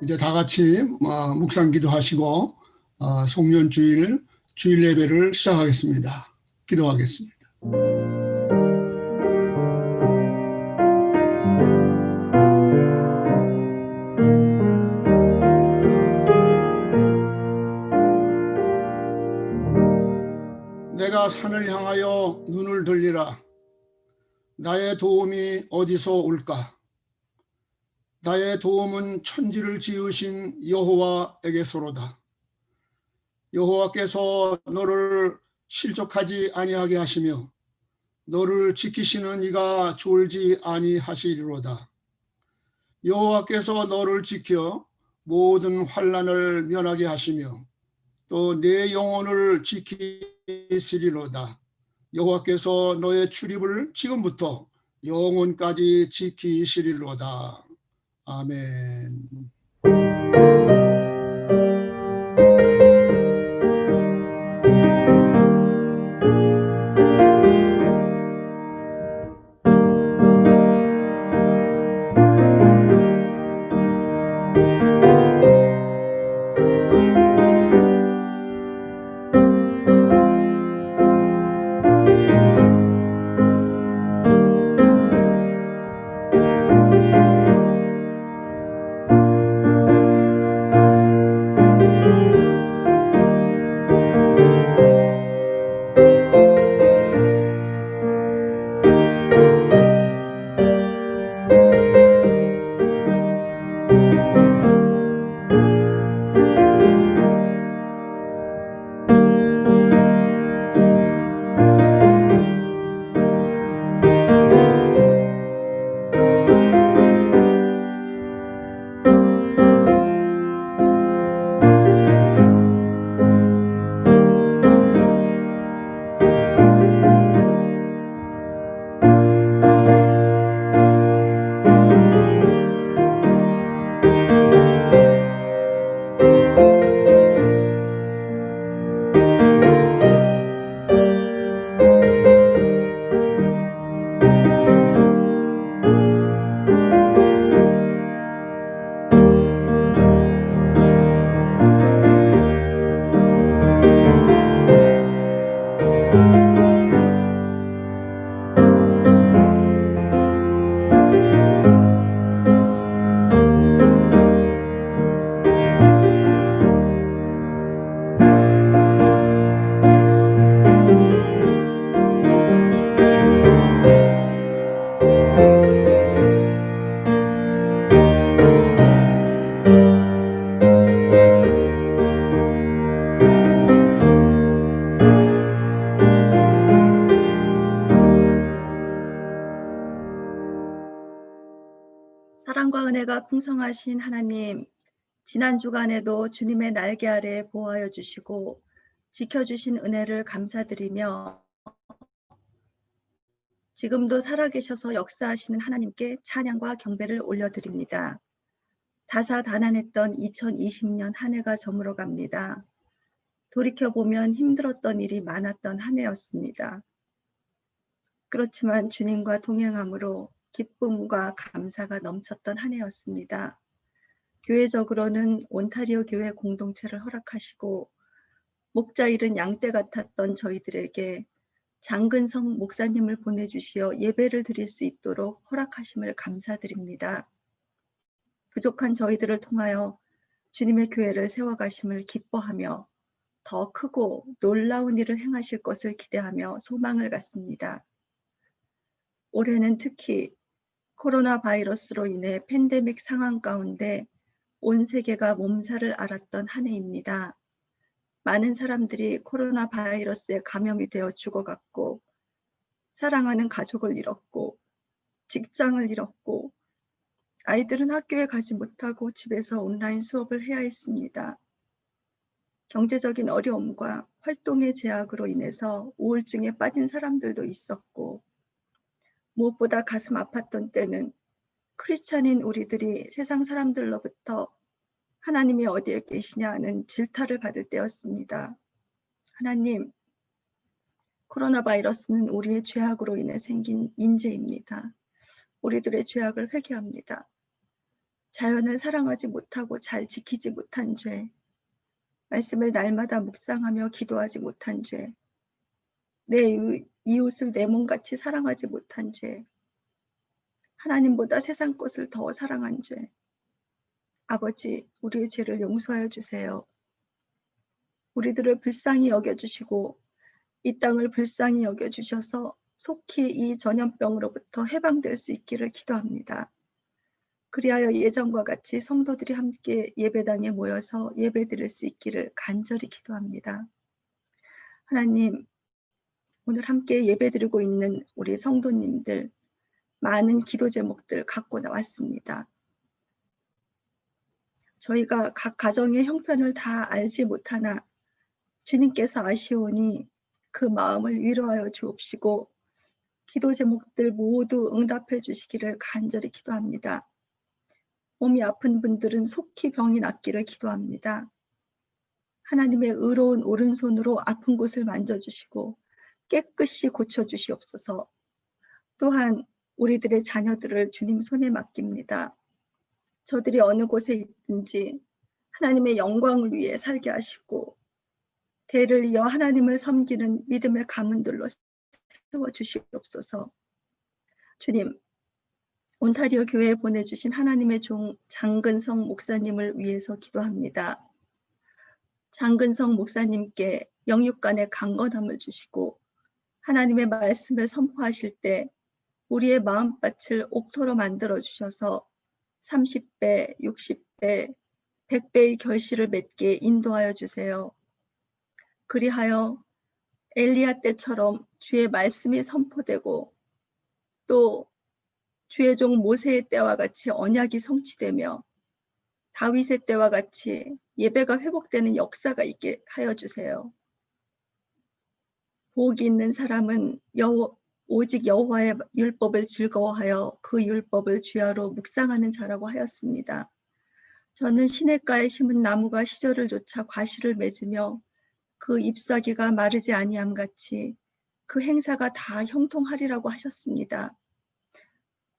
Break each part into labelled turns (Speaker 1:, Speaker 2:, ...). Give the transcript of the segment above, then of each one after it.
Speaker 1: 이제 다 같이 묵상 기도하시고 송년주일 주일 예배를 시작하겠습니다. 기도하겠습니다. 내가 산을 향하여 눈을 들리라. 나의 도움이 어디서 올까? 나의 도움은 천지를 지으신 여호와에게서로다. 여호와께서 너를 실족하지 아니하게 하시며 너를 지키시는 이가 졸지 아니하시리로다. 여호와께서 너를 지켜 모든 환난을 면하게 하시며 또 내 영혼을 지키시리로다. 여호와께서 너의 출입을 지금부터 영원까지 지키시리로다. 아멘.
Speaker 2: 사랑과 은혜가 풍성하신 하나님, 지난 주간에도 주님의 날개 아래 보호하여 주시고 지켜주신 은혜를 감사드리며 지금도 살아계셔서 역사하시는 하나님께 찬양과 경배를 올려드립니다. 다사다난했던 2020년 한 해가 저물어 갑니다. 돌이켜보면 힘들었던 일이 많았던 한 해였습니다. 그렇지만 주님과 동행함으로 기쁨과 감사가 넘쳤던 한 해였습니다. 교회적으로는 온타리오 교회 공동체를 허락하시고 목자 잃은 양떼 같았던 저희들에게 장근성 목사님을 보내주시어 예배를 드릴 수 있도록 허락하심을 감사드립니다. 부족한 저희들을 통하여 주님의 교회를 세워가심을 기뻐하며 더 크고 놀라운 일을 행하실 것을 기대하며 소망을 갖습니다. 올해는 특히 코로나 바이러스로 인해 팬데믹 상황 가운데 온 세계가 몸살을 앓았던 한 해입니다. 많은 사람들이 코로나 바이러스에 감염이 되어 죽어갔고 사랑하는 가족을 잃었고 직장을 잃었고 아이들은 학교에 가지 못하고 집에서 온라인 수업을 해야 했습니다. 경제적인 어려움과 활동의 제약으로 인해서 우울증에 빠진 사람들도 있었고 무엇보다 가슴 아팠던 때는 크리스찬인 우리들이 세상 사람들로부터 하나님이 어디에 계시냐는 질타를 받을 때였습니다. 하나님, 코로나 바이러스는 우리의 죄악으로 인해 생긴 인재입니다. 우리들의 죄악을 회개합니다. 자연을 사랑하지 못하고 잘 지키지 못한 죄, 말씀을 날마다 묵상하며 기도하지 못한 죄, 내 이웃을 내 몸같이 사랑하지 못한 죄, 하나님보다 세상 것을 더 사랑한 죄. 아버지, 우리의 죄를 용서하여 주세요. 우리들을 불쌍히 여겨주시고 이 땅을 불쌍히 여겨주셔서 속히 이 전염병으로부터 해방될 수 있기를 기도합니다. 그리하여 예전과 같이 성도들이 함께 예배당에 모여서 예배드릴 수 있기를 간절히 기도합니다. 하나님, 오늘 함께 예배드리고 있는 우리 성도님들 많은 기도 제목들 갖고 나왔습니다. 저희가 각 가정의 형편을 다 알지 못하나 주님께서 아시오니 그 마음을 위로하여 주옵시고 기도 제목들 모두 응답해 주시기를 간절히 기도합니다. 몸이 아픈 분들은 속히 병이 낫기를 기도합니다. 하나님의 의로운 오른손으로 아픈 곳을 만져주시고 깨끗이 고쳐주시옵소서. 또한 우리들의 자녀들을 주님 손에 맡깁니다. 저들이 어느 곳에 있든지 하나님의 영광을 위해 살게 하시고 대를 이어 하나님을 섬기는 믿음의 가문들로 세워주시옵소서. 주님, 온타리오 교회에 보내주신 하나님의 종 장근성 목사님을 위해서 기도합니다. 장근성 목사님께 영육간의 강건함을 주시고 하나님의 말씀을 선포하실 때 우리의 마음밭을 옥토로 만들어 주셔서 30배, 60배, 100배의 결실을 맺게 인도하여 주세요. 그리하여 엘리야 때처럼 주의 말씀이 선포되고 또 주의 종 모세의 때와 같이 언약이 성취되며 다윗의 때와 같이 예배가 회복되는 역사가 있게 하여 주세요. 복이 있는 사람은 오직 여호와의 율법을 즐거워하여 그 율법을 주야로 묵상하는 자라고 하였습니다. 저는 시냇가에 심은 나무가 시절을 쫓아 과실을 맺으며 그 잎사귀가 마르지 아니함 같이 그 행사가 다 형통하리라고 하셨습니다.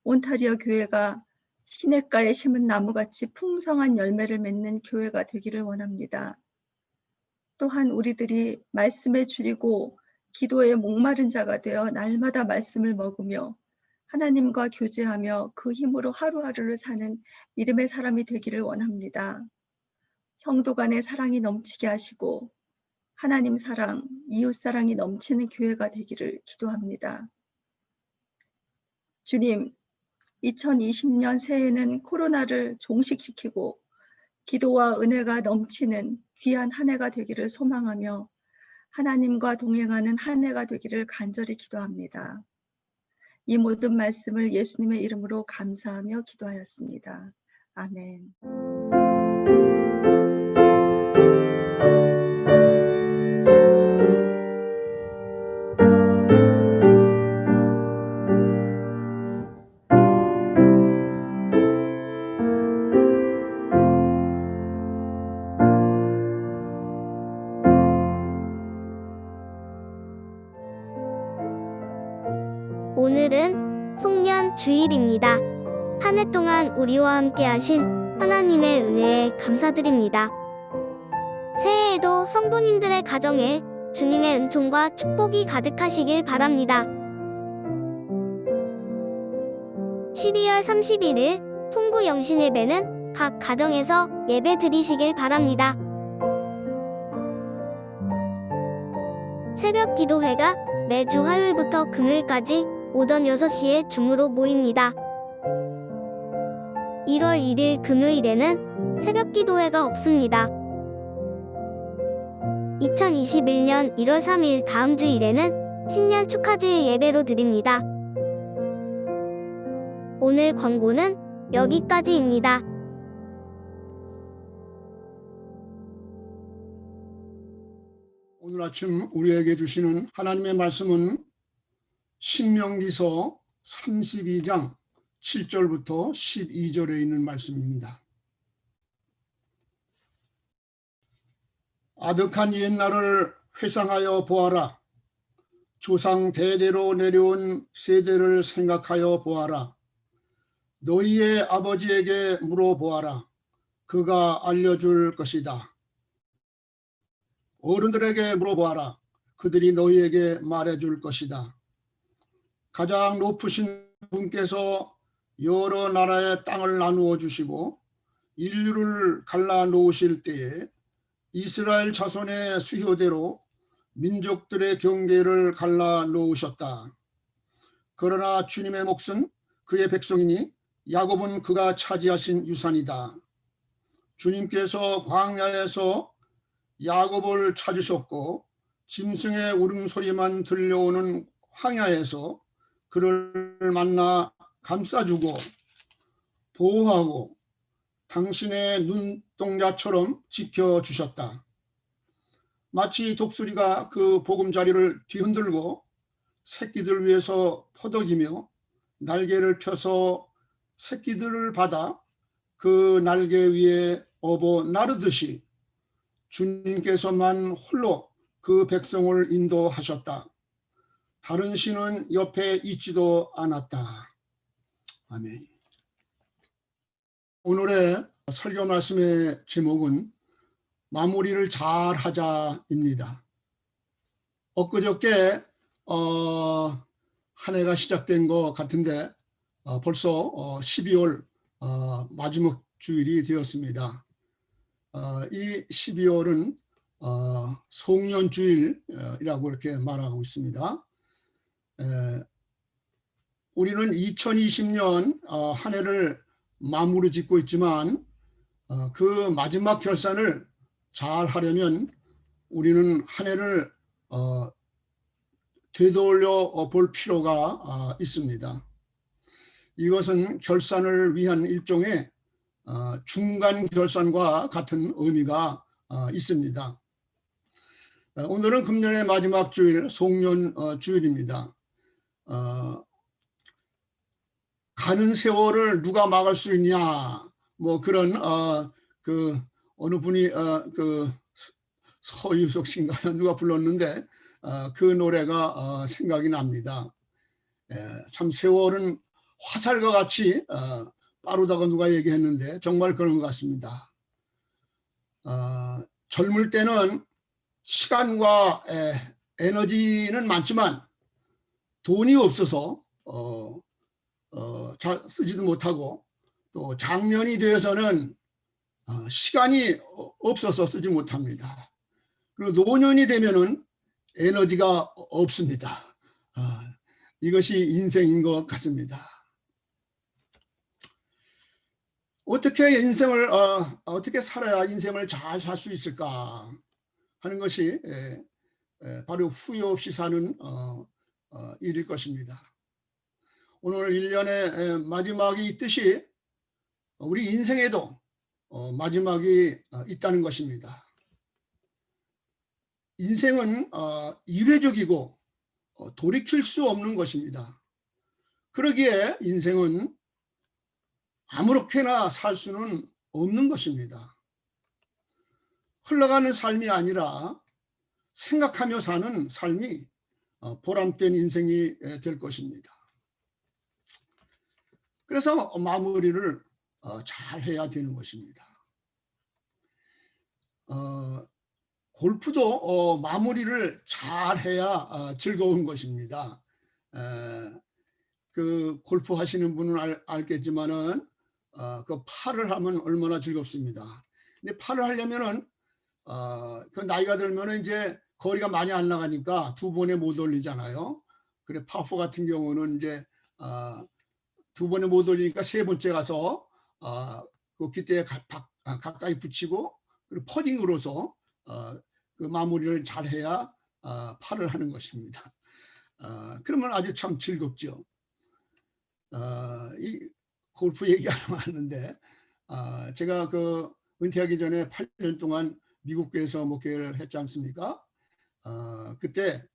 Speaker 2: 온타리오 교회가 시냇가에 심은 나무같이 풍성한 열매를 맺는 교회가 되기를 원합니다. 또한 우리들이 말씀에 줄이고 기도에 목마른 자가 되어 날마다 말씀을 먹으며 하나님과 교제하며 그 힘으로 하루하루를 사는 믿음의 사람이 되기를 원합니다. 성도 간의 사랑이 넘치게 하시고 하나님 사랑, 이웃 사랑이 넘치는 교회가 되기를 기도합니다. 주님, 2020년 새해는 코로나를 종식시키고 기도와 은혜가 넘치는 귀한 한 해가 되기를 소망하며 하나님과 동행하는 한 해가 되기를 간절히 기도합니다. 이 모든 말씀을 예수님의 이름으로 감사하며 기도하였습니다. 아멘.
Speaker 3: 오늘은 송년 주일입니다. 한 해 동안 우리와 함께 하신 하나님의 은혜에 감사드립니다. 새해에도 성도님들의 가정에 주님의 은총과 축복이 가득하시길 바랍니다. 12월 31일 송구 영신 예배는 각 가정에서 예배 드리시길 바랍니다. 새벽 기도회가 매주 화요일부터 금요일까지 오전 6시에 줌으로 모입니다. 1월 1일 금요일에는 새벽 기도회가 없습니다. 2021년 1월 3일 다음 주일에는 신년 축하주일 예배로 드립니다. 오늘 광고는 여기까지입니다.
Speaker 1: 오늘 아침 우리에게 주시는 하나님의 말씀은 신명기서 32장 7절부터 12절에 있는 말씀입니다. 아득한 옛날을 회상하여 보아라. 조상 대대로 내려온 세대를 생각하여 보아라. 너희의 아버지에게 물어보아라. 그가 알려줄 것이다. 어른들에게 물어보아라. 그들이 너희에게 말해줄 것이다. 가장 높으신 분께서 여러 나라의 땅을 나누어 주시고 인류를 갈라 놓으실 때에 이스라엘 자손의 수효대로 민족들의 경계를 갈라 놓으셨다. 그러나 주님의 몫은 그의 백성이니 야곱은 그가 차지하신 유산이다. 주님께서 광야에서 야곱을 찾으셨고 짐승의 울음소리만 들려오는 황야에서 그를 만나 감싸주고 보호하고 당신의 눈동자처럼 지켜주셨다. 마치 독수리가 그 보금자리를 뒤흔들고 새끼들 위해서 퍼덕이며 날개를 펴서 새끼들을 받아 그 날개 위에 업어 나르듯이 주님께서만 홀로 그 백성을 인도하셨다. 다른 신은 옆에 있지도 않았다. 아멘. 오늘의 설교 말씀의 제목은 마무리를 잘 하자입니다. 엊그저께 한 해가 시작된 것 같은데 벌써 12월 마지막 주일이 되었습니다. 이 12월은 송년주일이라고 이렇게 말하고 있습니다. 우리는 2020년 한 해를 마무리 짓고 있지만 그 마지막 결산을 잘 하려면 우리는 한 해를 되돌려 볼 필요가 있습니다. 이것은 결산을 위한 일종의 중간 결산과 같은 의미가 있습니다. 오늘은 금년의 마지막 주일, 송년 주일입니다. 가는 세월을 누가 막을 수 있냐, 뭐 그런 그 어느 분이 그 서유석 씨인가 누가 불렀는데 그 노래가 생각이 납니다. 참 세월은 화살과 같이 빠르다고 누가 얘기했는데 정말 그런 것 같습니다. 젊을 때는 시간과 에너지는 많지만 돈이 없어서 잘 쓰지도 못하고 또 장년이 되어서는 시간이 없어서 쓰지 못합니다. 그리고 노년이 되면은 에너지가 없습니다. 이것이 인생인 것 같습니다. 어떻게 인생을 어떻게 살아야 인생을 잘 살 수 있을까 하는 것이 바로 후회 없이 사는 일일 것입니다. 오늘 1년의 마지막이 있듯이 우리 인생에도 마지막이 있다는 것입니다. 인생은 일회적이고 돌이킬 수 없는 것입니다. 그러기에 인생은 아무렇게나 살 수는 없는 것입니다. 흘러가는 삶이 아니라 생각하며 사는 삶이 보람된 인생이 될 것입니다. 그래서 마무리를 잘 해야 되는 것입니다. 골프도 마무리를 잘 해야 즐거운 것입니다. 그 골프 하시는 분은 알겠지만은 그 팔을 하면 얼마나 즐겁습니다. 근데 팔을 하려면은 그 나이가 들면은 이제 거리가 많이 안 나가니까 두 번에 못 올리잖아요. 그래 파4 같은 경우는 이제 두 번에 못 올리니까 세 번째 가서 그 깃대에 가까이 붙이고 그리고 퍼딩으로서 그 마무리를 잘 해야 팔을 하는 것입니다. 그러면 아주 참 즐겁죠. 이 골프 얘기하면 왔는데 제가 그 은퇴하기 전에 8년 동안 미국에서 목회를 했지 않습니까? 그때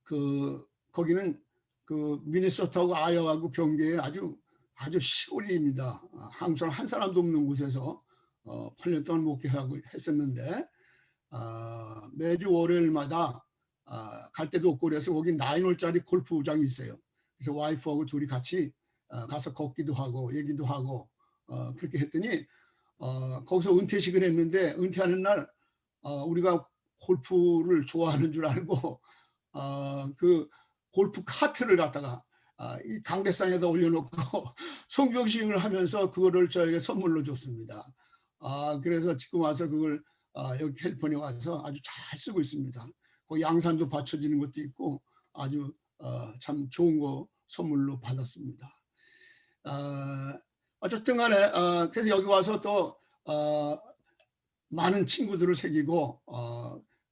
Speaker 1: 그 거기는 그 미네소타하고 아이오와하고 경계에 아주 시골입니다. 한국 사람 한 사람도 없는 곳에서 8년 동안 목회하고 했었는데 매주 월요일마다 갈 데도 없고 그래서 거기 9홀짜리 골프장이 있어요. 그래서 와이프하고 둘이 같이 가서 걷기도 하고 얘기도 하고 그렇게 했더니 거기서 은퇴식을 했는데 은퇴하는 날 우리가 골프를 좋아하는 줄 알고 그 골프 카트를 갖다가 이 강대상에다 올려놓고 송병식을 하면서 그거를 저에게 선물로 줬습니다. 그래서 지금 와서 그걸 여기 캘리포니아 와서 아주 잘 쓰고 있습니다. 그 양산도 받쳐지는 것도 있고 아주 참 좋은 거 선물로 받았습니다. 어쨌든 간에 그래서 여기 와서 또 많은 친구들을 사귀고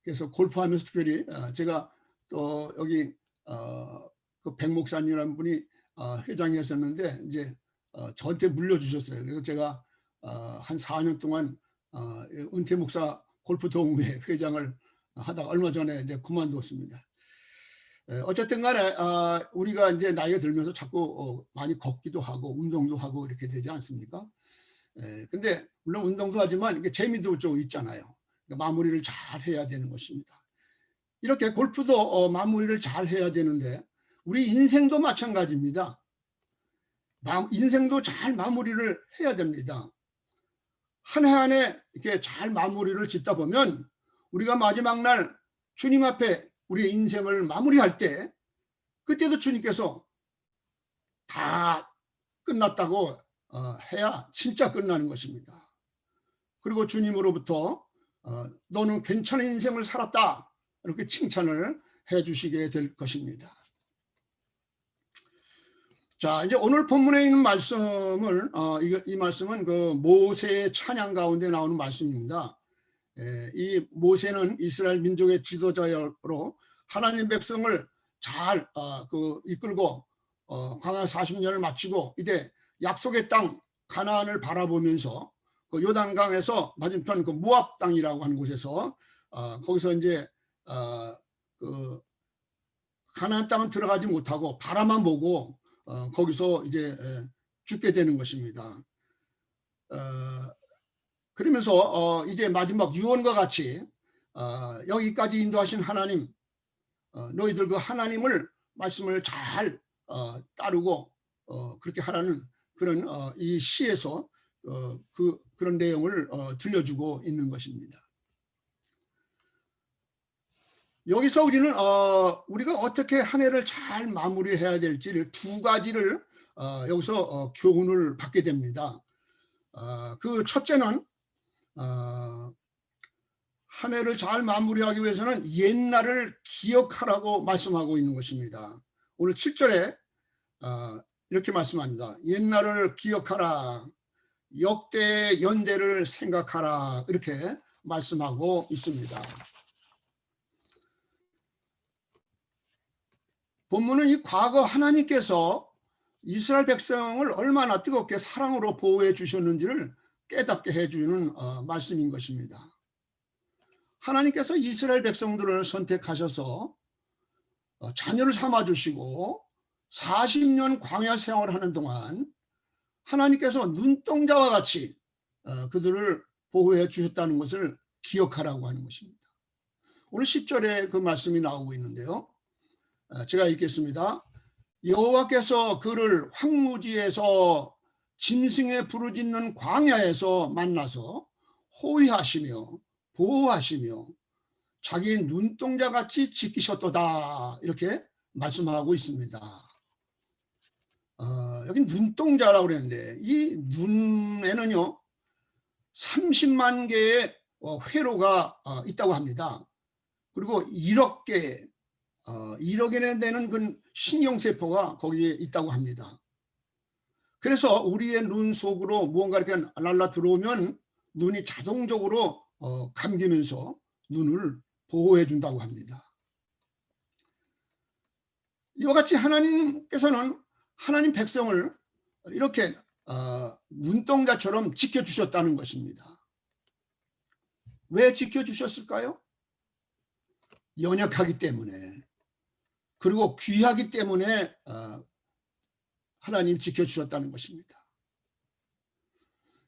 Speaker 1: 그래서 골프하면서 특별히 제가 또 여기 그 백 목사님이라는 분이 회장이었었는데 이제 저한테 물려주셨어요. 그래서 제가 한 4년 동안 은퇴 목사 골프 동호회 회장을 하다가 얼마 전에 이제 그만뒀습니다. 어쨌든 간에 우리가 이제 나이가 들면서 자꾸 많이 걷기도 하고 운동도 하고 이렇게 되지 않습니까? 근데 물론 운동도 하지만 이게 재미도 좀 있잖아요. 그러니까 마무리를 잘 해야 되는 것입니다. 이렇게 골프도 마무리를 잘 해야 되는데 우리 인생도 마찬가지입니다. 인생도 잘 마무리를 해야 됩니다. 한 해 한 해 이렇게 잘 마무리를 짓다 보면 우리가 마지막 날 주님 앞에 우리의 인생을 마무리할 때 그때도 주님께서 다 끝났다고 해야 진짜 끝나는 것입니다. 그리고 주님으로부터 너는 괜찮은 인생을 살았다 이렇게 칭찬을 해주시게 될 것입니다. 자, 이제 오늘 본문에 있는 말씀을 이 말씀은 그 모세의 찬양 가운데 나오는 말씀입니다. 이 모세는 이스라엘 민족의 지도자로 하나님 백성을 잘 이끌고 광야 40년을 마치고 이제 약속의 땅 가나안을 바라보면서 그 요단강에서 맞은편 그 모압 땅이라고 하는 곳에서 거기서 이제 그 가나안 땅은 들어가지 못하고 바라만 보고 거기서 이제 죽게 되는 것입니다. 그러면서 이제 마지막 유언과 같이 여기까지 인도하신 하나님, 너희들 그 하나님을 말씀을 잘 따르고 그렇게 하라는 그런 이 시에서 그런 내용을 들려주고 있는 것입니다. 여기서 우리는 우리가 어떻게 한 해를 잘 마무리해야 될지를 두 가지를 여기서 교훈을 받게 됩니다. 그 첫째는 한 해를 잘 마무리하기 위해서는 옛날을 기억하라고 말씀하고 있는 것입니다. 오늘 7절에 이렇게 말씀합니다. 옛날을 기억하라, 역대 연대를 생각하라 이렇게 말씀하고 있습니다. 본문은 이 과거 하나님께서 이스라엘 백성을 얼마나 뜨겁게 사랑으로 보호해 주셨는지를 깨닫게 해주는 말씀인 것입니다. 하나님께서 이스라엘 백성들을 선택하셔서 자녀를 삼아주시고 40년 광야 생활을 하는 동안 하나님께서 눈동자와 같이 그들을 보호해 주셨다는 것을 기억하라고 하는 것입니다. 오늘 10절에 그 말씀이 나오고 있는데요. 제가 읽겠습니다. 여호와께서 그를 황무지에서 짐승의 부르짖는 광야에서 만나서 호위하시며 보호하시며 자기 눈동자같이 지키셨도다 이렇게 말씀하고 있습니다. 여기 눈동자라고 그랬는데 이 눈에는요 30만 개의 회로가 있다고 합니다. 그리고 1억 개의 1억에 되는 그 신경세포가 거기에 있다고 합니다. 그래서 우리의 눈 속으로 무언가 이렇게 날라 들어오면 눈이 자동적으로 감기면서 눈을 보호해 준다고 합니다. 이와 같이 하나님께서는 하나님 백성을 이렇게 눈동자처럼 지켜주셨다는 것입니다. 왜 지켜주셨을까요? 연약하기 때문에 그리고 귀하기 때문에 하나님 지켜주셨다는 것입니다.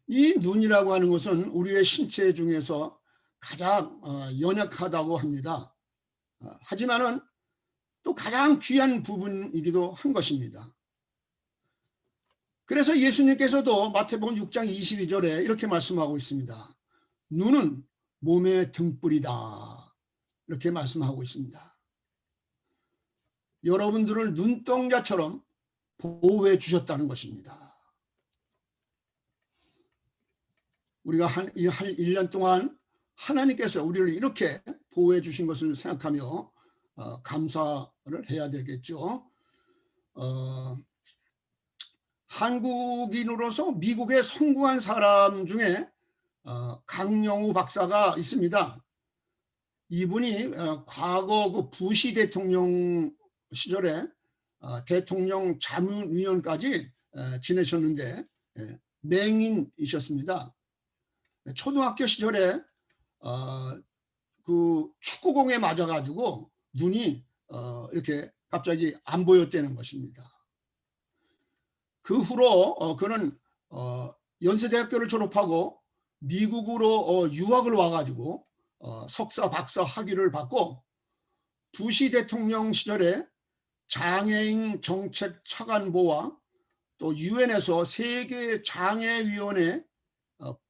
Speaker 1: 이 눈이라고 하는 것은 우리의 신체 중에서 가장 연약하다고 합니다. 하지만은 또 가장 귀한 부분이기도 한 것입니다. 그래서 예수님께서도 마태복음 6장 22절에 이렇게 말씀하고 있습니다. 눈은 몸의 등불이다. 이렇게 말씀하고 있습니다. 여러분들을 눈동자처럼 보호해 주셨다는 것입니다. 우리가 한 1년 동안 하나님께서 우리를 이렇게 보호해 주신 것을 생각하며 감사를 해야 되겠죠. 한국인으로서 미국에 성공한 사람 중에 강영우 박사가 있습니다. 이분이 과거 그 부시 대통령 시절에 대통령 자문위원까지 지내셨는데 맹인이셨습니다. 초등학교 시절에 그 축구공에 맞아가지고 눈이 이렇게 갑자기 안 보였다는 것입니다. 그 후로 그는 연세대학교를 졸업하고 미국으로 유학을 와가지고 석사, 박사 학위를 받고 부시 대통령 시절에 장애인 정책 차관보와 또 유엔에서 세계 장애위원회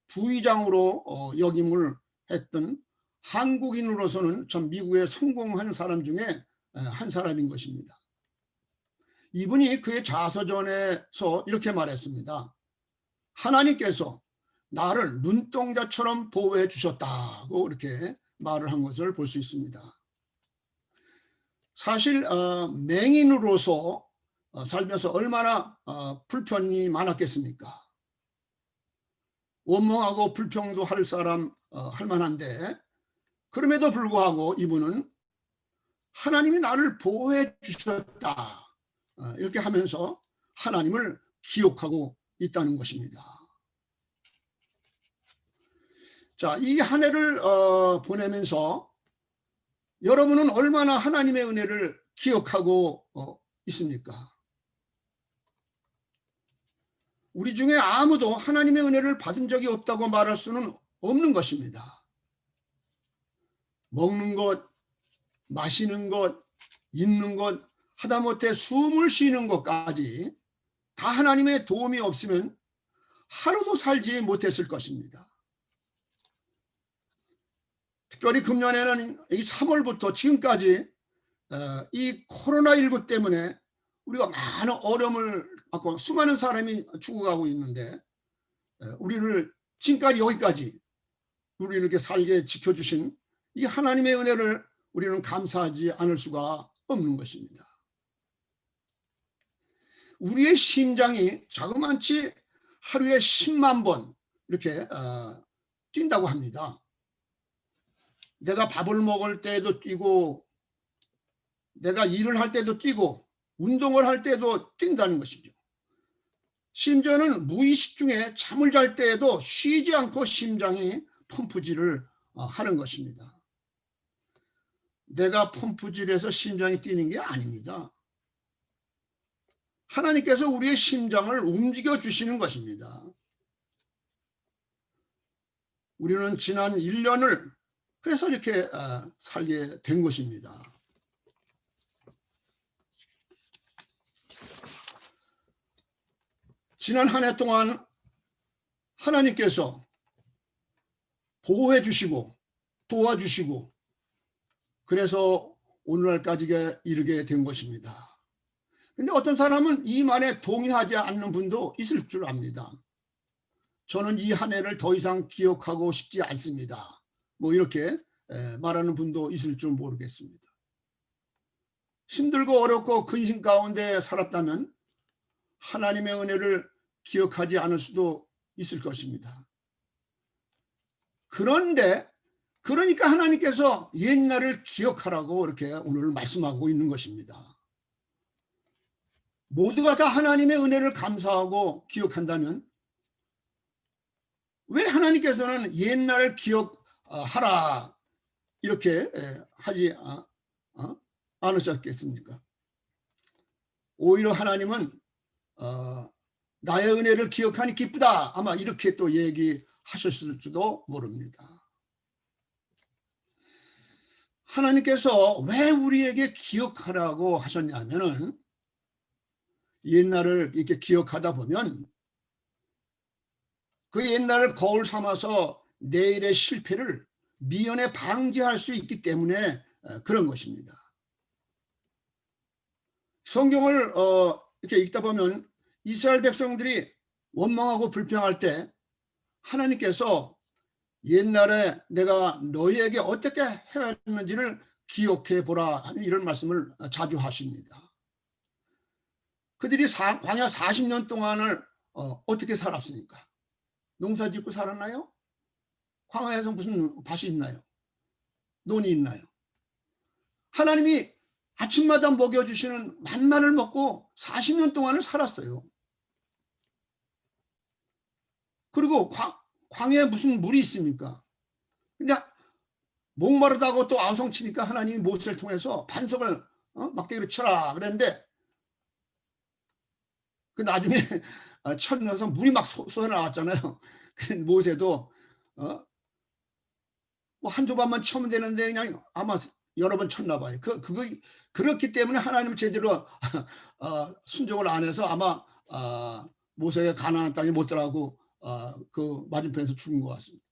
Speaker 1: 부의장으로 역임을 했던 한국인으로서는 전 미국에 성공한 사람 중에 한 사람인 것입니다. 이분이 그의 자서전에서 이렇게 말했습니다. 하나님께서 나를 눈동자처럼 보호해 주셨다고 이렇게 말을 한 것을 볼 수 있습니다. 사실 맹인으로서 살면서 얼마나 불편이 많았겠습니까? 원망하고 불평도 할 사람 할 만한데 그럼에도 불구하고 이분은 하나님이 나를 보호해 주셨다 이렇게 하면서 하나님을 기억하고 있다는 것입니다. 자, 이 한 해를 보내면서 여러분은 얼마나 하나님의 은혜를 기억하고 있습니까? 우리 중에 아무도 하나님의 은혜를 받은 적이 없다고 말할 수는 없는 것입니다. 먹는 것, 마시는 것, 있는 것, 하다못해 숨을 쉬는 것까지 다 하나님의 도움이 없으면 하루도 살지 못했을 것입니다. 특별히 금년에는 이 3월부터 지금까지 이 코로나19 때문에 우리가 많은 어려움을 받고 수많은 사람이 죽어가고 있는데 우리를 지금까지 여기까지 우리를 이렇게 살게 지켜주신 이 하나님의 은혜를 우리는 감사하지 않을 수가 없는 것입니다. 우리의 심장이 자그마치 하루에 10만 번 이렇게 뛴다고 합니다. 내가 밥을 먹을 때도 뛰고 내가 일을 할 때도 뛰고 운동을 할 때도 뛴다는 것이죠. 심지어는 무의식 중에 잠을 잘 때에도 쉬지 않고 심장이 펌프질을 하는 것입니다. 내가 펌프질해서 심장이 뛰는 게 아닙니다. 하나님께서 우리의 심장을 움직여 주시는 것입니다. 우리는 지난 1년을 그래서 이렇게 살게 된 것입니다. 지난 한 해 동안 하나님께서 보호해 주시고 도와주시고 그래서 오늘날까지 이르게 된 것입니다. 그런데 어떤 사람은 이 말에 동의하지 않는 분도 있을 줄 압니다. 저는 이 한 해를 더 이상 기억하고 싶지 않습니다. 뭐 이렇게 말하는 분도 있을 줄 모르겠습니다. 힘들고 어렵고 근심 가운데 살았다면 하나님의 은혜를 기억하지 않을 수도 있을 것입니다. 그런데 그러니까 하나님께서 옛날을 기억하라고 이렇게 오늘 말씀하고 있는 것입니다. 모두가 다 하나님의 은혜를 감사하고 기억한다면 왜 하나님께서는 옛날을 기억하라 이렇게 하지 않으셨겠습니까? 오히려 하나님은 나의 은혜를 기억하니 기쁘다 아마 이렇게 또 얘기하셨을지도 모릅니다. 하나님께서 왜 우리에게 기억하라고 하셨냐면은 옛날을 이렇게 기억하다 보면 그 옛날을 거울 삼아서 내일의 실패를 미연에 방지할 수 있기 때문에 그런 것입니다. 성경을 이렇게 읽다 보면 이스라엘 백성들이 원망하고 불평할 때 하나님께서 옛날에 내가 너희에게 어떻게 해왔는지를 기억해 보라 하는 이런 말씀을 자주 하십니다. 그들이 광야 40년 동안을 어떻게 살았습니까? 농사 짓고 살았나요? 광야에서 무슨 밭이 있나요? 논이 있나요? 하나님이 아침마다 먹여주시는 만나를 먹고 40년 동안을 살았어요. 그리고 광야에 무슨 물이 있습니까? 근데 목마르다고 또 아우성치니까 하나님이 모세를 통해서 반석을 막대기로 쳐라 그랬는데 그 나중에 쳐면서 물이 막 쏟아나왔잖아요. 모세도 뭐 한두 번만 쳐면 되는데 그냥 아마 여러 번 쳤나 봐요. 그렇기 때문에 하나님 제대로 순종을 안 해서 아마 모세가 가나안 땅에 못 들어가고 그 맞은편에서 죽은 것 같습니다.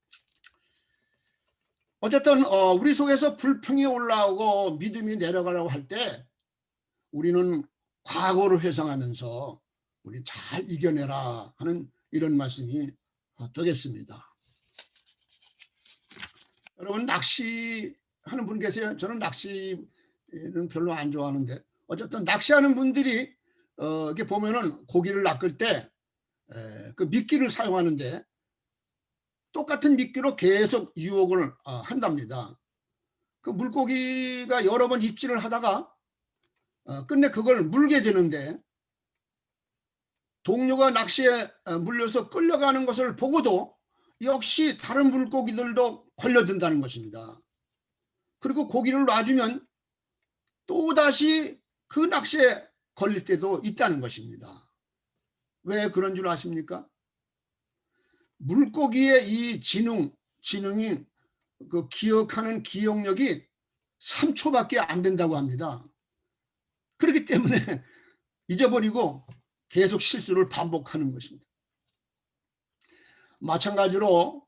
Speaker 1: 어쨌든 우리 속에서 불평이 올라오고 믿음이 내려가려고 할 때 우리는 과거를 회상하면서 우리 잘 이겨내라 하는 이런 말씀이 되겠습니다. 여러분 낚시하는 분 계세요? 저는 낚시는 별로 안 좋아하는데 어쨌든 낚시하는 분들이 이렇게 보면은 고기를 낚을 때 그 미끼를 사용하는데 똑같은 미끼로 계속 유혹을 한답니다. 그 물고기가 여러 번 입질을 하다가 끝내 그걸 물게 되는데 동료가 낚시에 물려서 끌려가는 것을 보고도 역시 다른 물고기들도 걸려든다는 것입니다. 그리고 고기를 놔주면 또다시 그 낚시에 걸릴 때도 있다는 것입니다. 왜 그런 줄 아십니까? 물고기의 이 지능이 그 기억하는 기억력이 3초밖에 안 된다고 합니다. 그렇기 때문에 잊어버리고 계속 실수를 반복하는 것입니다. 마찬가지로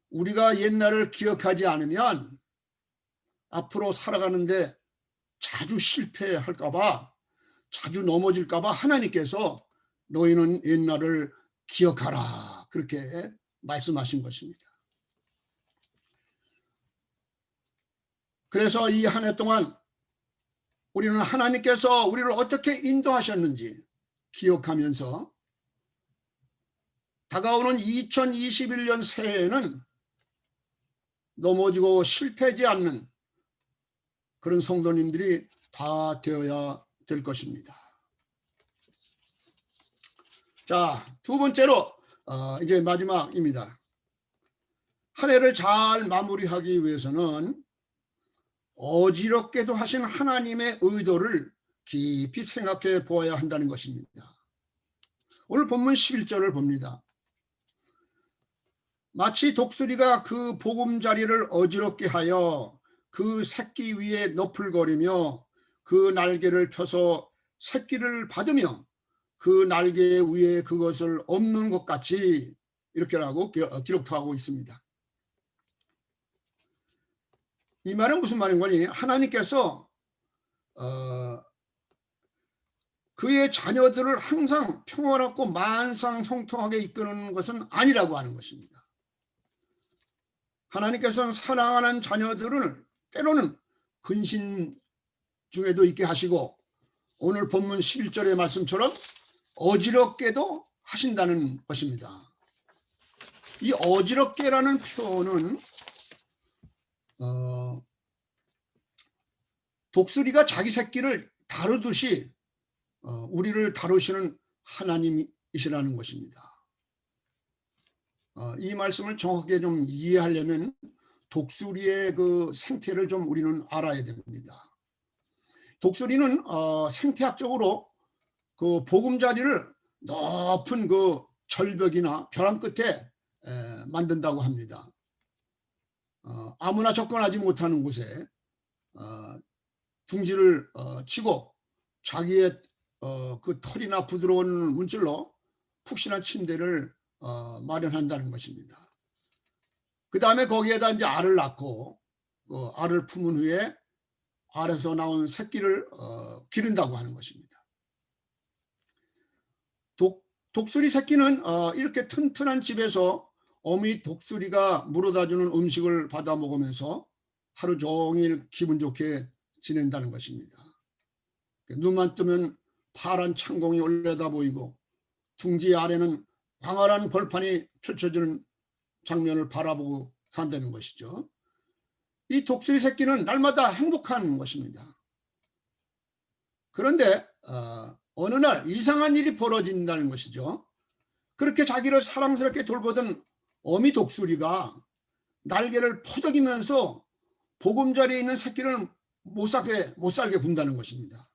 Speaker 1: 우리가 옛날을 기억하지 않으면 앞으로 살아가는데 자주 실패할까 봐, 자주 넘어질까 봐 하나님께서 너희는 옛날을 기억하라 그렇게 말씀하신 것입니다. 그래서 이 한 해 동안 우리는 하나님께서 우리를 어떻게 인도하셨는지 기억하면서 다가오는 2021년 새해에는 넘어지고 실패하지 않는 그런 성도님들이 다 되어야 될 것입니다. 자, 두 번째로 이제 마지막입니다. 한 해를 잘 마무리하기 위해서는 어지럽게도 하신 하나님의 의도를 깊이 생각해 보아야 한다는 것입니다. 오늘 본문 11절을 봅니다. 마치 독수리가 그 보금자리를 어지럽게 하여 그 새끼 위에 너풀거리며 그 날개를 펴서 새끼를 받으며 그 날개 위에 그것을 엎는 것 같이 이렇게라고 기록도 하고 있습니다. 이 말은 무슨 말인 거니? 하나님께서 그의 자녀들을 항상 평화롭고 만상형통하게 이끄는 것은 아니라고 하는 것입니다. 하나님께서는 사랑하는 자녀들을 때로는 근심 중에도 있게 하시고 오늘 본문 11절의 말씀처럼 어지럽게도 하신다는 것입니다. 이 어지럽게라는 표현은 독수리가 자기 새끼를 다루듯이 우리를 다루시는 하나님이시라는 것입니다. 이 말씀을 정확하게 좀 이해하려면 독수리의 그 생태를 좀 우리는 알아야 됩니다. 독수리는 생태학적으로 그 보금자리를 높은 그 절벽이나 벼랑 끝에 만든다고 합니다. 아무나 접근하지 못하는 곳에 둥지를 치고 자기의 그 털이나 부드러운 문질로 푹신한 침대를 마련한다는 것입니다. 그 다음에 거기에다 이제 알을 낳고 그 알을 품은 후에 알에서 나온 새끼를 기른다고 하는 것입니다. 독수리 새끼는 이렇게 튼튼한 집에서 어미 독수리가 물어다주는 음식을 받아 먹으면서 하루 종일 기분 좋게 지낸다는 것입니다. 눈만 뜨면 파란 창공이 올려다 보이고 둥지 아래는 광활한 벌판이 펼쳐지는 장면을 바라보고 산다는 것이죠. 이 독수리 새끼는 날마다 행복한 것입니다. 그런데 어느 날 이상한 일이 벌어진다는 것이죠. 그렇게 자기를 사랑스럽게 돌보던 어미 독수리가 날개를 퍼덕이면서 보금자리에 있는 새끼를 못 살게 군다는 것입니다.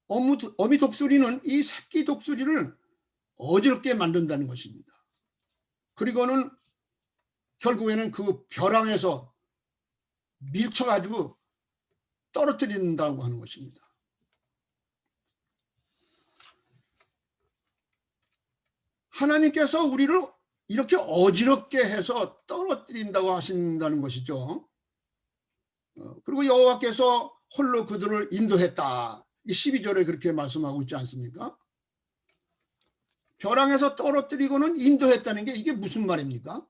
Speaker 1: 어미 독수리는 이 새끼 독수리를 어지럽게 만든다는 것입니다. 그리고는 결국에는 그 벼랑에서 밀쳐가지고 떨어뜨린다고 하는 것입니다. 하나님께서 우리를 이렇게 어지럽게 해서 떨어뜨린다고 하신다는 것이죠. 그리고 여호와께서 홀로 그들을 인도했다. 이 12절에 그렇게 말씀하고 있지 않습니까? 벼랑에서 떨어뜨리고는 인도했다는 게 이게 무슨 말입니까?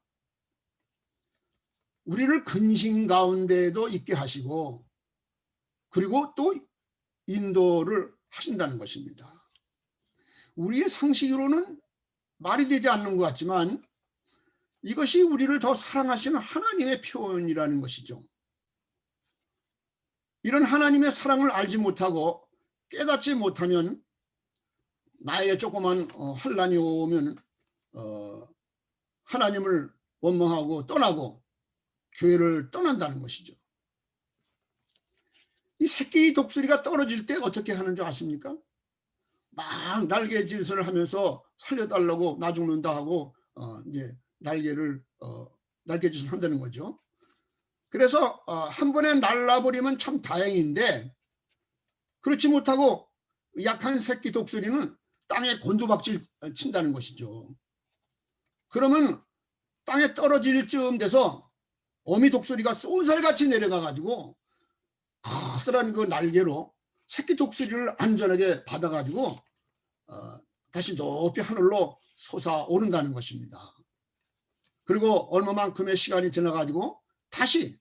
Speaker 1: 우리를 근심 가운데에도 있게 하시고 그리고 또 인도를 하신다는 것입니다. 우리의 상식으로는 말이 되지 않는 것 같지만 이것이 우리를 더 사랑하시는 하나님의 표현이라는 것이죠. 이런 하나님의 사랑을 알지 못하고 깨닫지 못하면 나에게 조그만 환난이 오면 하나님을 원망하고 떠나고 교회를 떠난다는 것이죠. 이 새끼 독수리가 떨어질 때 어떻게 하는 줄 아십니까? 막 날개짓을 하면서 살려달라고 나 죽는다 하고 이제 날개짓을 한다는 거죠. 그래서 한 번에 날라버리면 참 다행인데 그렇지 못하고 약한 새끼 독수리는 땅에 곤두박질 친다는 것이죠. 그러면 땅에 떨어질 쯤 돼서 어미 독수리가 쏜살같이 내려가 가지고 커다란 그 날개로 새끼 독수리를 안전하게 받아 가지고 다시 높이 하늘로 솟아오른다는 것입니다. 그리고 얼마만큼의 시간이 지나 가지고 다시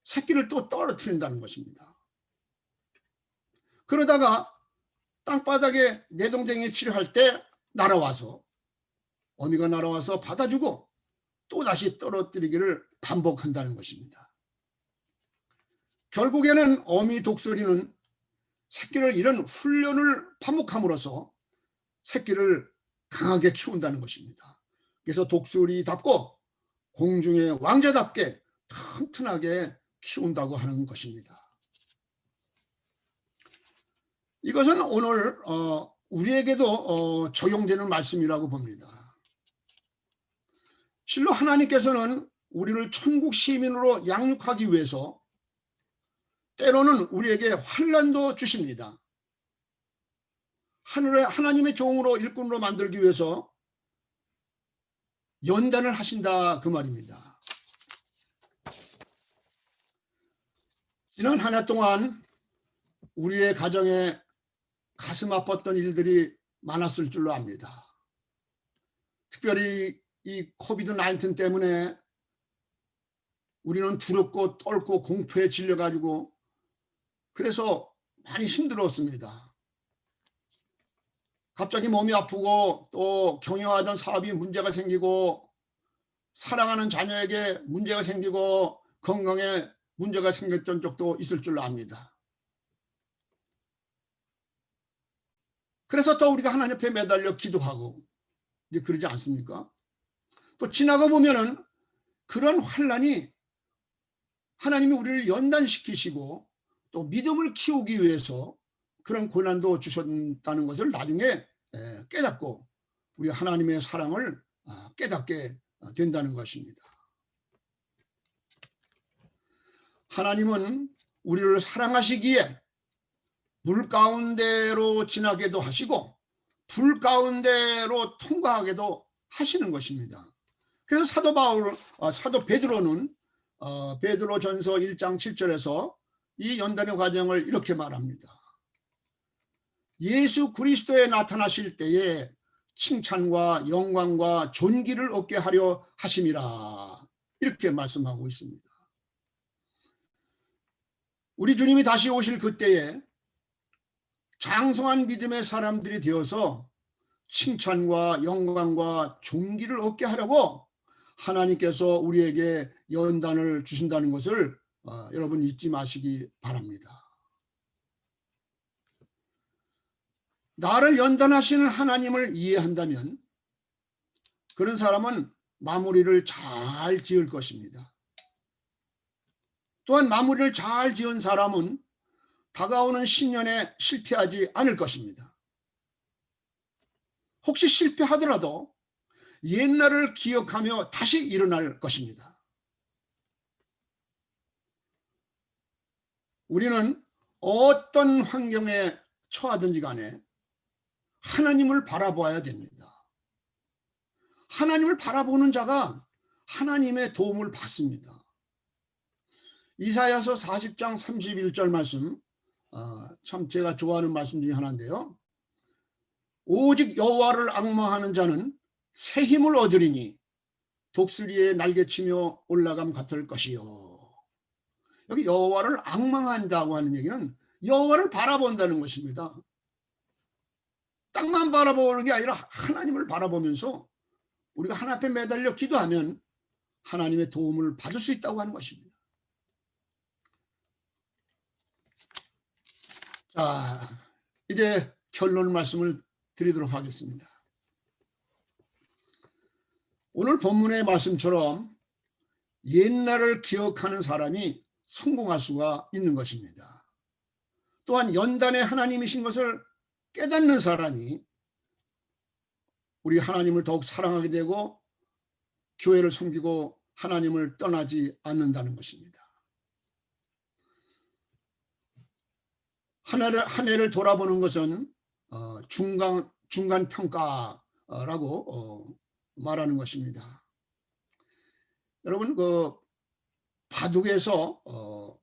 Speaker 1: 새끼를 또 떨어뜨린다는 것입니다. 그러다가 땅바닥에 내동댕이 치료할 때 날아와서 어미가 날아와서 받아주고 또 다시 떨어뜨리기를 반복한다는 것입니다. 결국에는 어미 독수리는 새끼를 이런 훈련을 반복함으로써 새끼를 강하게 키운다는 것입니다. 그래서 독수리답고 공중의 왕자답게 튼튼하게 키운다고 하는 것입니다. 이것은 오늘 우리에게도 적용되는 말씀이라고 봅니다. 실로 하나님께서는 우리를 천국 시민으로 양육하기 위해서 때로는 우리에게 환난도 주십니다. 하나님의 종으로 일꾼으로 만들기 위해서 연단을 하신다 그 말입니다. 지난 한 해 동안 우리의 가정에 가슴 아팠던 일들이 많았을 줄로 압니다. 특별히 이 코비드-19 때문에 우리는 두렵고 떨고 공포에 질려가지고 그래서 많이 힘들었습니다. 갑자기 몸이 아프고 또 경영하던 사업이 문제가 생기고 사랑하는 자녀에게 문제가 생기고 건강에 문제가 생겼던 적도 있을 줄로 압니다. 그래서 또 우리가 하나님 앞에 매달려 기도하고 이제 그러지 않습니까? 또 지나가 보면은 그런 환난이 하나님이 우리를 연단시키시고 또 믿음을 키우기 위해서 그런 고난도 주셨다는 것을 나중에 깨닫고 우리 하나님의 사랑을 깨닫게 된다는 것입니다. 하나님은 우리를 사랑하시기에 물 가운데로 지나게도 하시고 불 가운데로 통과하게도 하시는 것입니다. 그래서 사도 베드로는 베드로전서 1장 7절에서 이 연단의 과정을 이렇게 말합니다. 예수 그리스도에 나타나실 때에 칭찬과 영광과 존귀를 얻게 하려 하심이라, 이렇게 말씀하고 있습니다. 우리 주님이 다시 오실 그때에 장성한 믿음의 사람들이 되어서 칭찬과 영광과 존귀를 얻게 하려고 하나님께서 우리에게 연단을 주신다는 것을 여러분 잊지 마시기 바랍니다. 나를 연단하시는 하나님을 이해한다면 그런 사람은 마무리를 잘 지을 것입니다. 또한 마무리를 잘 지은 사람은 다가오는 신년에 실패하지 않을 것입니다. 혹시 실패하더라도 옛날을 기억하며 다시 일어날 것입니다. 우리는 어떤 환경에 처하든지 간에 하나님을 바라봐야 됩니다. 하나님을 바라보는 자가 하나님의 도움을 받습니다. 이사야서 40장 31절 말씀, 참 제가 좋아하는 말씀 중에 하나인데요. 오직 여호와를 앙망하는 자는 새 힘을 얻으리니 독수리에 날개치며 올라감 같을 것이요. 여기 여호와를 앙망한다고 하는 얘기는 여호와를 바라본다는 것입니다. 땅만 바라보는 게 아니라 하나님을 바라보면서 우리가 하나님 앞에 매달려 기도하면 하나님의 도움을 받을 수 있다고 하는 것입니다. 자, 이제 결론 말씀을 드리도록 하겠습니다. 오늘 본문의 말씀처럼 옛날을 기억하는 사람이 성공할 수가 있는 것입니다. 또한 연단의 하나님이신 것을 깨닫는 사람이 우리 하나님을 더욱 사랑하게 되고 교회를 섬기고 하나님을 떠나지 않는다는 것입니다. 한 해를 돌아보는 것은 중간 평가라고 말하는 것입니다. 여러분, 그 바둑에서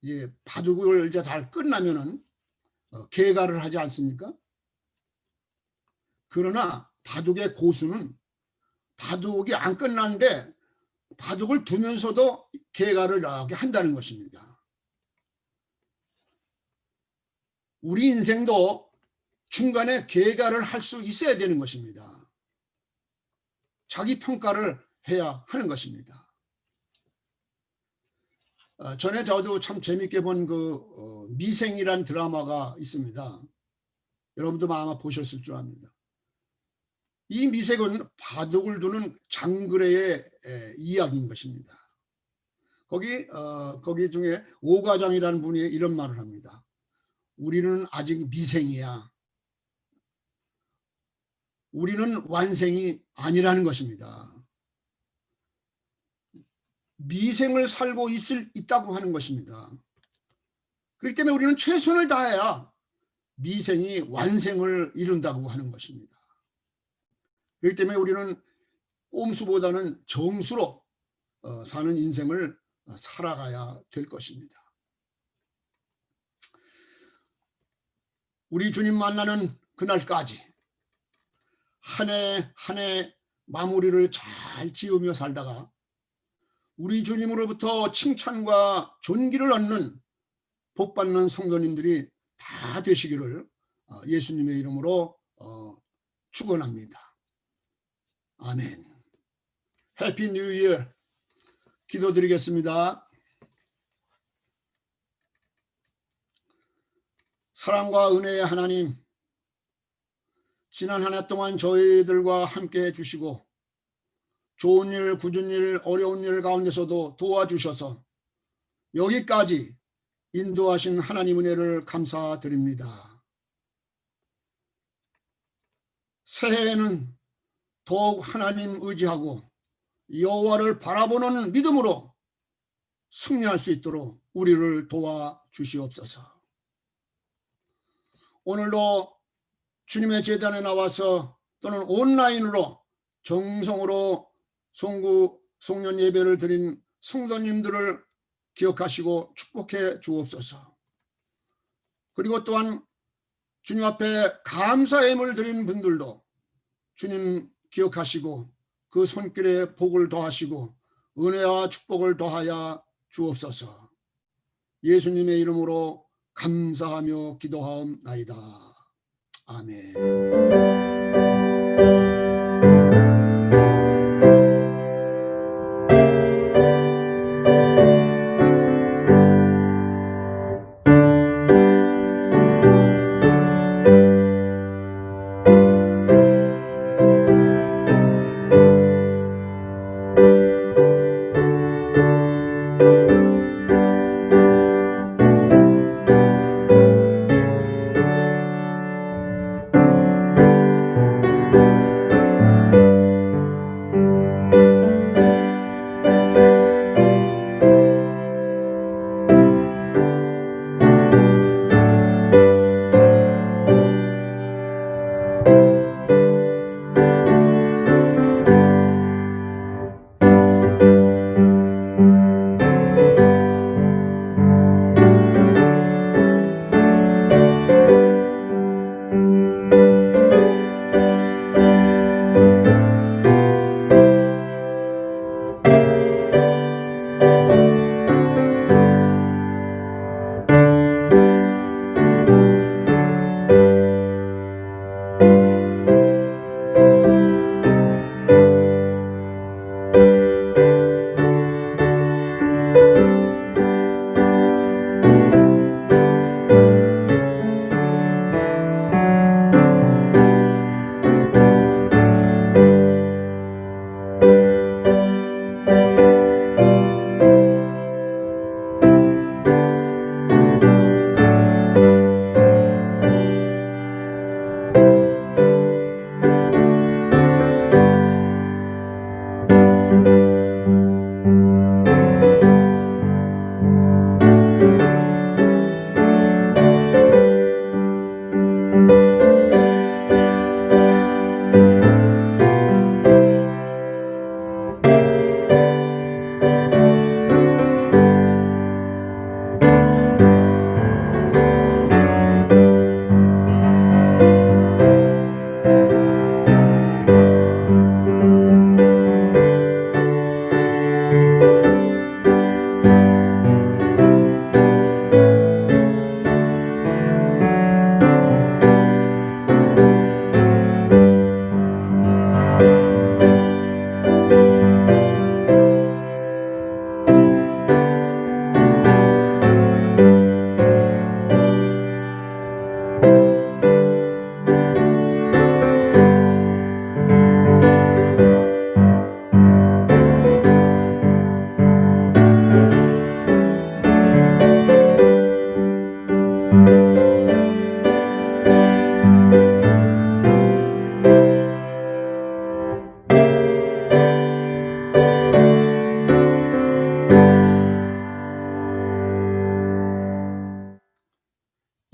Speaker 1: 이제 바둑을 이제 다 끝나면은 개가를 하지 않습니까? 그러나 바둑의 고수는 바둑이 안 끝났는데 바둑을 두면서도 개가를 한다는 것입니다. 우리 인생도 중간에 개가를 할 수 있어야 되는 것입니다. 자기 평가를 해야 하는 것입니다. 전에 저도 참 재밌게 본 그 미생이란 드라마가 있습니다. 여러분도 아마 보셨을 줄 압니다. 이 미생은 바둑을 두는 장그래의 이야기인 것입니다. 거기 중에 오과장이라는 분이 이런 말을 합니다. 우리는 아직 미생이야. 우리는 완생이 아니라는 것입니다. 미생을 살고 있다고 하는 것입니다. 그렇기 때문에 우리는 최선을 다해야 미생이 완생을 이룬다고 하는 것입니다. 그렇기 때문에 우리는 꼼수보다는 정수로 사는 인생을 살아가야 될 것입니다. 우리 주님 만나는 그날까지 한 해 한 해 마무리를 잘 지으며 살다가 우리 주님으로부터 칭찬과 존귀를 얻는 복받는 성도님들이 다 되시기를 예수님의 이름으로 축원합니다. 아멘. 해피 뉴 이어. 기도드리겠습니다. 사랑과 은혜의 하나님, 지난 한 해 동안 저희들과 함께 해주시고 좋은 일, 굳은 일, 어려운 일 가운데서도 도와주셔서 여기까지 인도하신 하나님 은혜를 감사드립니다. 새해에는 더욱 하나님 의지하고 여호와를 바라보는 믿음으로 승리할 수 있도록 우리를 도와주시옵소서. 오늘도 주님의 제단에 나와서 또는 온라인으로 정성으로 송구 송년 예배를 드린 성도님들을 기억하시고 축복해 주옵소서. 그리고 또한 주님 앞에 감사의 예물을 드리는 분들도 주님 기억하시고 그 손길에 복을 더하시고 은혜와 축복을 더하여 주옵소서. 예수님의 이름으로 감사하며 기도하옵나이다. 아멘.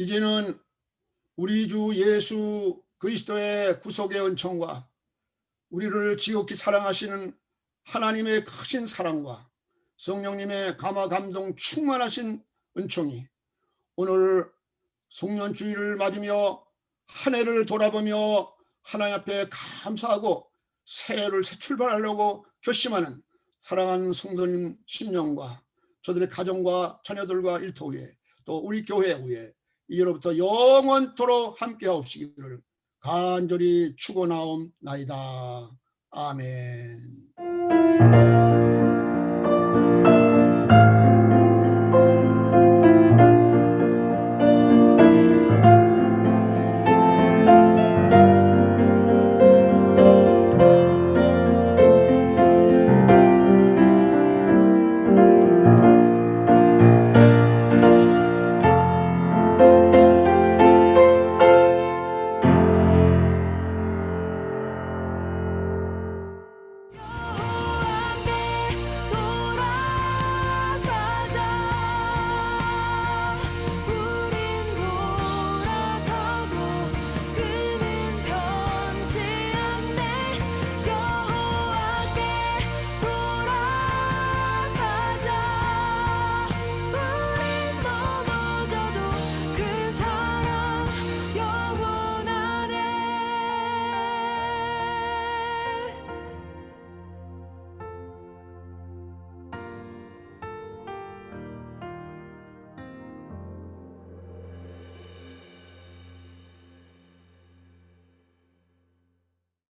Speaker 1: 이제는 우리 주 예수 그리스도의 구속의 은총과 우리를 지극히 사랑하시는 하나님의 크신 사랑과 성령님의 감화 감동 충만하신 은총이 오늘 송년주일을 맞으며 한 해를 돌아보며 하나님 앞에 감사하고 새해를 새 출발하려고 결심하는 사랑하는 성도님 심령과 저들의 가정과 자녀들과 일터 위에 또 우리 교회 위에 이제로부터 영원토록 함께하옵시기를 간절히 축원하옵나이다. 아멘.